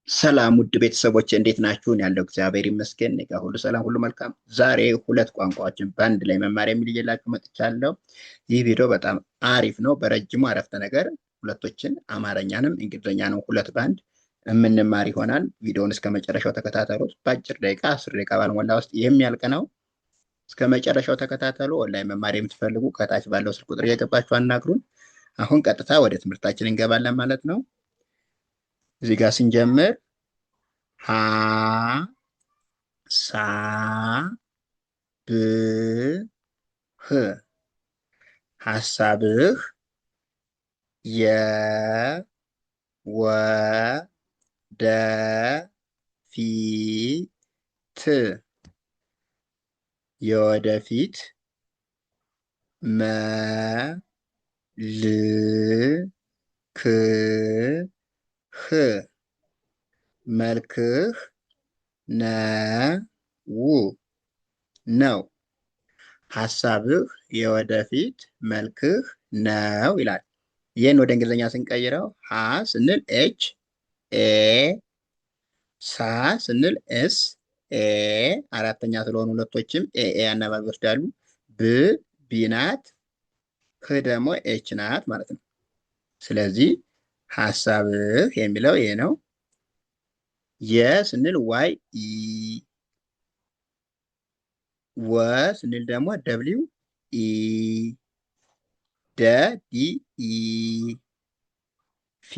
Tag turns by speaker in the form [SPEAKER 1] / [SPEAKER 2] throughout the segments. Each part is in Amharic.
[SPEAKER 1] ሰላም ውድ ቤተሰቦች እንዴት ናችሁ? እኔ ያለው እግዚአብሔር ይመስገን፣ እኔ ጋር ሁሉ ሰላም፣ ሁሉ መልካም። ዛሬ ሁለት ቋንቋዎችን በአንድ ላይ መማር የሚል ይዤላችሁ መጥቻለሁ። ይህ ቪዲዮ በጣም አሪፍ ነው። በረጅሙ አረፍተ ነገር ሁለቶችን አማርኛንም እንግሊዝኛንም ሁለት በአንድ የምንማር ይሆናል። ቪዲዮውን እስከ መጨረሻው ተከታተሉት። በአጭር ደቂቃ 10 ደቂቃ ባልሞላ ውስጥ የሚያልቅ ነው። እስከ መጨረሻው ተከታተሉ። ኦንላይን መማር የምትፈልጉ ከታች ባለው ስልክ ቁጥር እየገባችሁ አናግሩን። አሁን ቀጥታ ወደ ትምህርታችን እንገባለን ማለት ነው። እዚህ ጋር ስንጀምር ሀ ሳ ብ ህ ሀሳብህ የ ወ ደ ፊ ት የወደፊት መ ል ክ ህ መልክህ ነው። ሀሳብህ የወደፊት መልክህ ነው ይላል። ይህን ወደ እንግሊዝኛ ስንቀይረው ሀ ስንል ኤች ኤ፣ ሳ ስንል ኤስ ኤ፣ አራተኛ ስለሆኑ ሁለቶችም ኤ አናባቢ ይወስዳሉ። ብ ቢ ናት፣ ህ ደግሞ ኤች ናት ማለት ነው። ስለዚህ ሀሳብህ የሚለው ይሄ ነው። የ ስንል ዋይ ኢ፣ ወ ስንል ደግሞ ደብሊው ኢ፣ ደ ዲ ኢ፣ ፊ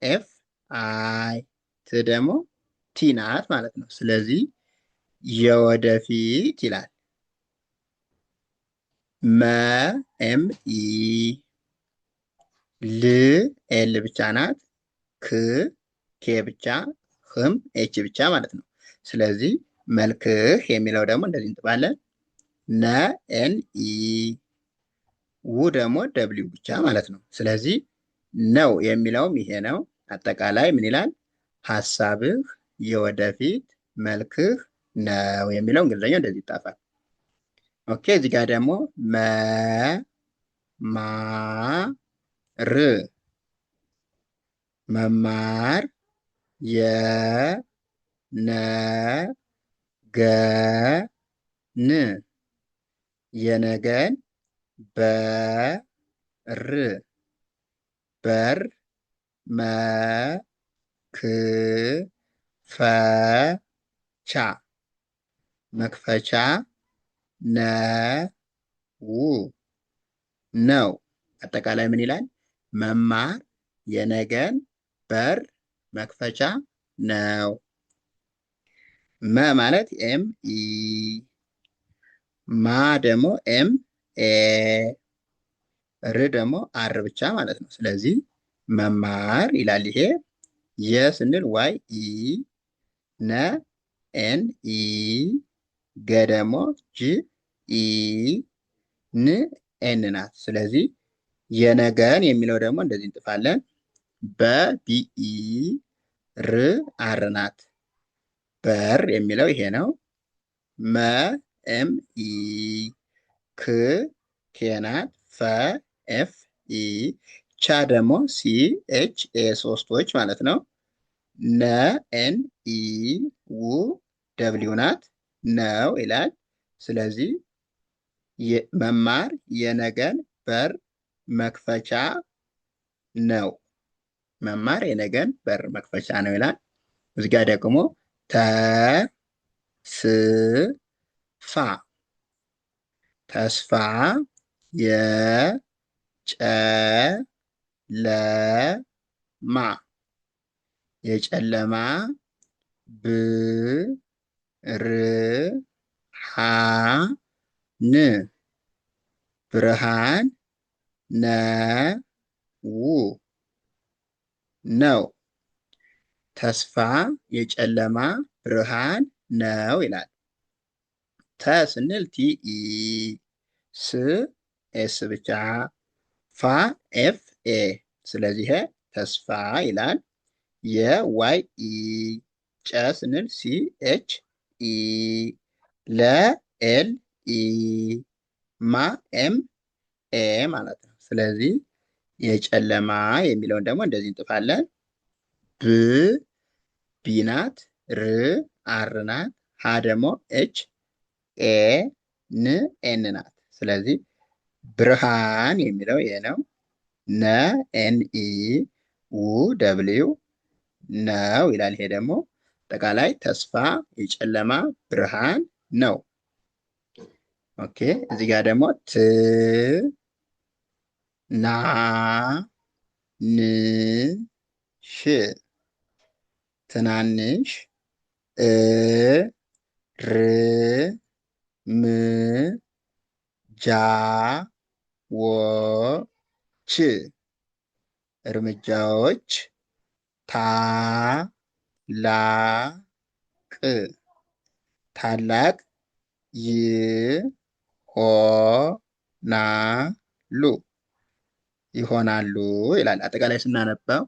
[SPEAKER 1] ኤፍ አይ፣ ት ደግሞ ቲ ናት ማለት ነው። ስለዚህ የወደፊት ይላል። መ ኤም ኢ፣ ል ኤል ብቻ ናት፣ ክ ኬ ብቻ፣ ህም ኤች ብቻ ማለት ነው። ስለዚህ መልክህ የሚለው ደግሞ እንደዚህ እንጥባለን። ነ ኤን ኢ፣ ው ደግሞ ደብሊው ብቻ ማለት ነው። ስለዚህ ነው የሚለውም ይሄ ነው። አጠቃላይ ምን ይላል? ሀሳብህ የወደፊት መልክህ ነው የሚለው እንግሊዝኛው እንደዚህ ይጣፋል። ኦኬ፣ እዚህ ጋር ደግሞ መማር መማር የነገን በር በር መክፈቻ መክፈቻ ነው። አጠቃላይ ምን ይላል? መማር የነገን በር መክፈቻ ነው። መ ማለት ኤም ኢ፣ ማ ደግሞ ኤም ኤ፣ ር ደግሞ አር ብቻ ማለት ነው። ስለዚህ መማር ይላል ይሄ። የ ስንል ዋይ ኢ፣ ነ ኤን ኢ፣ ገ ደግሞ ጅ ኢ፣ ን ኤን ናት። ስለዚህ የነገን የሚለው ደግሞ እንደዚህ እንጥፋለን። በቢኢ፣ ር አር ናት። በር የሚለው ይሄ ነው። መ ኤም ኢ፣ ክ ኬ ናት። ፈ ኤፍ ኢ፣ ቻ ደግሞ ሲ ኤች ኤ ሶስቶች ማለት ነው። ነ ኤን ኢ፣ ው ደብሊው ናት። ነው ይላል። ስለዚህ መማር የነገን በር መክፈቻ ነው። መማር የነገን በር መክፈቻ ነው ይላል። እዚህ ጋር ደግሞ ተስፋ ተስፋ የጨለማ ብርሃን ነው። ተስፋ የጨለማ ብርሃን ነው ይላል። ተ ስንል ቲኢ፣ ስ ኤስ ብቻ፣ ፋ ኤፍ ኤ። ስለዚህ ተስፋ ይላል። የዋይ ኢ፣ ጨ ስንል ሲ ኤች ኢ፣ ለ ኤል ኢ፣ ማ ኤም ኤ ማለት ነው። ስለዚህ የጨለማ የሚለውን ደግሞ እንደዚህ እንጥፋለን። ቢ ናት፣ ር አር ናት፣ ሀ ደግሞ ኤች ኤ ን ኤን ናት። ስለዚህ ብርሃን የሚለው ይሄ ነው። ነ ኤን ኢ ው ደብሊው ነው ይላል። ይሄ ደግሞ አጠቃላይ ተስፋ፣ የጨለማ ብርሃን ነው። ኦኬ እዚህ ጋር ደግሞ ት ና ን ሽ ትናንሽ፣ እ ር ም ጃ ወ ች እርምጃዎች፣ ታ ላ ቅ ታላቅ፣ ይ ሆ ና ሉ ይሆናሉ ይላል። አጠቃላይ ስናነባው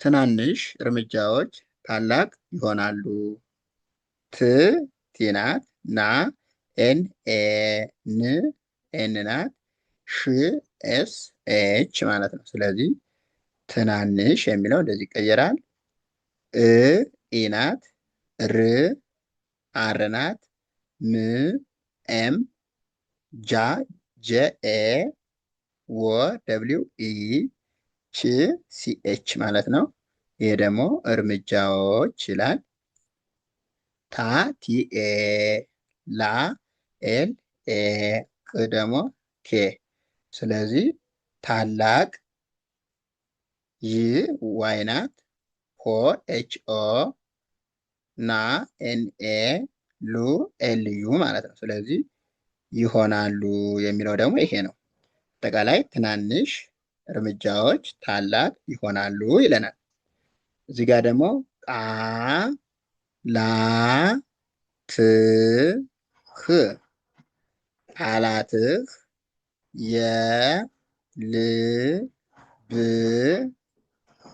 [SPEAKER 1] ትናንሽ እርምጃዎች ታላቅ ይሆናሉ። ት ቲ ናት፣ ና ኤን ኤ ን ኤን ናት፣ ሽ ኤስ ኤች ማለት ነው። ስለዚህ ትናንሽ የሚለው እንደዚህ ይቀየራል። እ ኢ ናት፣ ር አር ናት፣ ም ኤም ጃ ጄ ኤ ወ ደብሊው ኢ ች ሲ ኤች ማለት ነው። ይሄ ደግሞ እርምጃዎች ይላል። ታ ቲ ኤ ላ ኤል ኤ ቅ ደግሞ ኬ። ስለዚህ ታላቅ፣ ይ ዋይ ናት፣ ሆ ኤች ኦ ና ኤን ኤ ሉ ኤል ዩ ማለት ነው። ስለዚህ ይሆናሉ የሚለው ደግሞ ይሄ ነው። አጠቃላይ ትናንሽ እርምጃዎች ታላቅ ይሆናሉ ይለናል። እዚህ ጋር ደግሞ ቃ ላ ት ህ ቃላትህ፣ የ ል ብ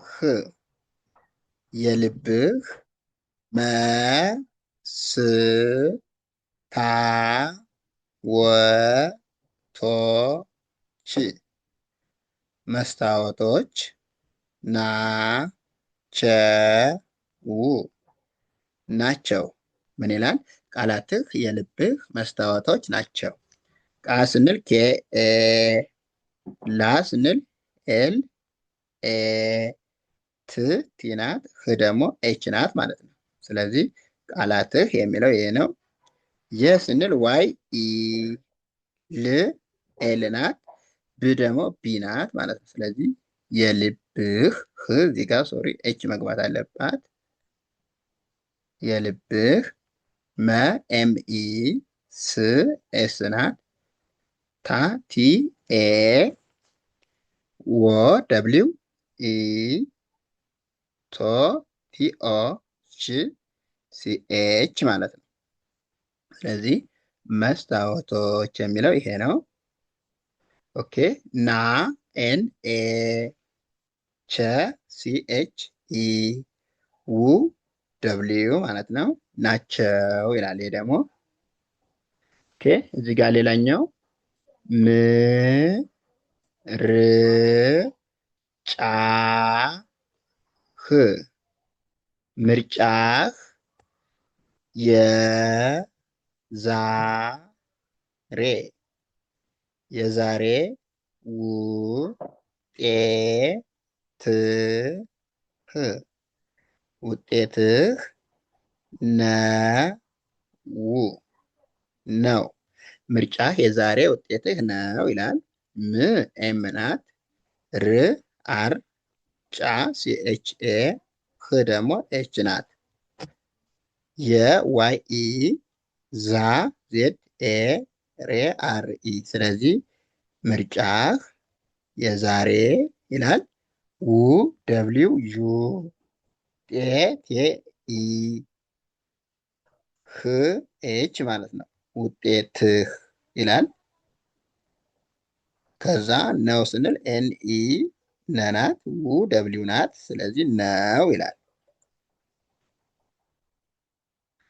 [SPEAKER 1] ህ የልብህ፣ መ ስ ታ ወ ቶ ች መስታወቶች፣ ና ቸ ው ናቸው። ምን ይላል? ቃላትህ የልብህ መስታወቶች ናቸው። ቃ ስንል ኬ ኤ፣ ላ ስንል ኤል ኤ፣ ት ቲ ናት፣ ህ ደግሞ ኤች ናት ማለት ነው። ስለዚህ ቃላትህ የሚለው ይሄ ነው። የ ስንል ዋይ ኢ፣ ል ኤል ናት፣ ብ ደግሞ ቢ ናት ማለት ነው። ስለዚህ የልብህ፣ ህ እዚህ ጋር ሶሪ ኤች መግባት አለባት። የልብህ፣ መ ኤም ኢ፣ ስ ኤስ ናት፣ ታ ቲ ኤ፣ ወ ደብሊው ኢ፣ ቶ ቲ ኦ ች ሲ ኤች ማለት ነው። ስለዚህ መስታወቶች የሚለው ይሄ ነው። ኦኬ ና ኤን ኤ፣ ቸ ሲ ኤች ኢ፣ ው ደብሊው ማለት ነው። ናቸው ይላል። ይሄ ደግሞ ኦኬ እዚህ ጋር ሌላኛው ም ር ጫ ህ ምርጫህ፣ የዛሬ የዛሬ፣ ውጤትህ ውጤትህ፣ ነው ምርጫህ የዛሬ ውጤትህ ነው ይላል። ም ኤም ናት፣ ር አር፣ ጫ ሲ ኤች ኤ፣ ህ ደግሞ ኤች ናት። የዋይ ኢ፣ ዛ ዜድ ኤ፣ ሬ አር ኢ። ስለዚህ ምርጫህ የዛሬ ይላል። ው ደብሊው ዩ፣ ጤ ቴ ኢ፣ ህ ኤች ማለት ነው። ውጤትህ ይላል። ከዛ ነው ስንል ኤን ኢ ነናት፣ ው ደብሊው ናት። ስለዚህ ነው ይላል።